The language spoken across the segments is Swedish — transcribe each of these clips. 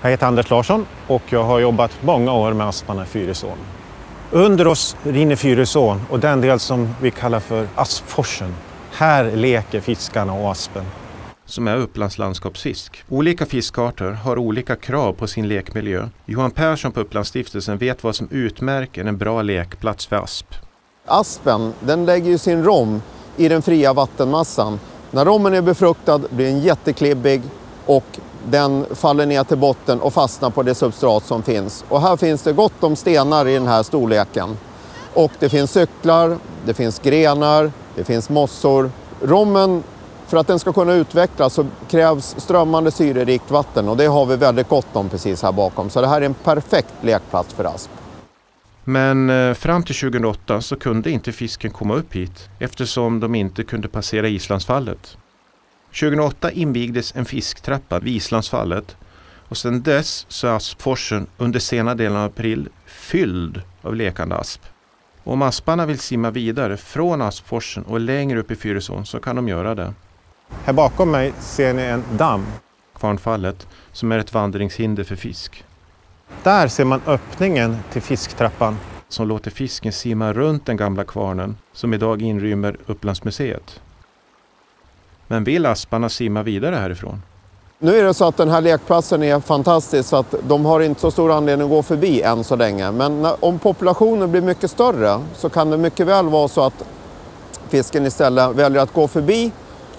Jag heter Anders Larsson och jag har jobbat många år med asparna i Fyrisån. Under oss rinner Fyrisån och den del som vi kallar för Aspforsen. Här leker fiskarna och aspen. Som är Upplands landskapsfisk. Olika fiskarter har olika krav på sin lekmiljö. Johan Persson på Upplandsstiftelsen vet vad som utmärker en bra lekplats för asp. Aspen, den lägger ju sin rom i den fria vattenmassan. När rommen är befruktad blir den jätteklibbig och den faller ner till botten och fastnar på det substrat som finns. Och här finns det gott om stenar i den här storleken. Och det finns cyklar, det finns grenar, det finns mossor. Rommen, för att den ska kunna utvecklas så krävs strömmande syrerikt vatten och det har vi väldigt gott om precis här bakom. Så det här är en perfekt lekplats för asp. Men fram till 2008 så kunde inte fisken komma upp hit eftersom de inte kunde passera Islandsfallet. 2008 invigdes en fisktrappa vid Islandsfallet och sedan dess så är Aspforsen under senare delen av april fylld av lekande asp. Och om asparna vill simma vidare från Aspforsen och längre upp i Fyrisån så kan de göra det. Här bakom mig ser ni en damm. Kvarnfallet som är ett vandringshinder för fisk. Där ser man öppningen till fisktrappan. Som låter fisken simma runt den gamla kvarnen som idag inrymmer Upplandsmuseet. Men vill asparna simma vidare härifrån? Nu är det så att den här lekplatsen är fantastisk så att de har inte så stor anledning att gå förbi än så länge. Men om populationen blir mycket större så kan det mycket väl vara så att fisken istället väljer att gå förbi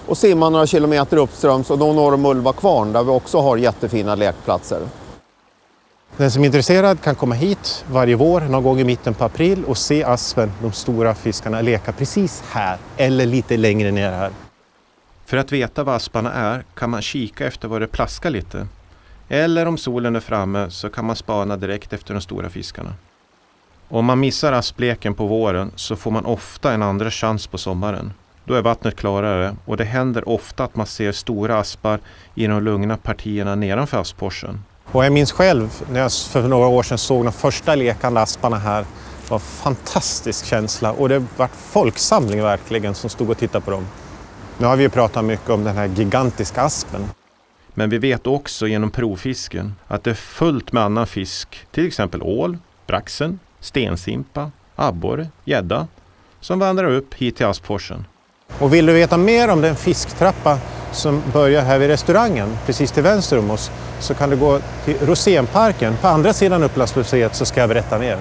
och simma några kilometer uppströms och då når de Ulva kvarn där vi också har jättefina lekplatser. Den som är intresserad kan komma hit varje vår någon gång i mitten på april och se aspen, de stora fiskarna, leka precis här eller lite längre ner här. För att veta vad asparna är kan man kika efter vad det plaskar lite. Eller om solen är framme så kan man spana direkt efter de stora fiskarna. Om man missar aspleken på våren så får man ofta en andra chans på sommaren. Då är vattnet klarare och det händer ofta att man ser stora aspar i de lugna partierna nedanför Aspforsen. Och jag minns själv när jag för några år sedan såg de första lekande asparna här. Det var en fantastisk känsla och det var folksamling verkligen som stod och tittade på dem. Nu har vi ju pratat mycket om den här gigantiska aspen. Men vi vet också genom provfisken att det är fullt med annan fisk, till exempel ål, braxen, stensimpa, abborre, gädda, som vandrar upp hit till Aspforsen. Och vill du veta mer om den fisktrappa som börjar här vid restaurangen, precis till vänster om oss, så kan du gå till Rosénparken. På andra sidan Upplandsmuseet så ska jag berätta mer.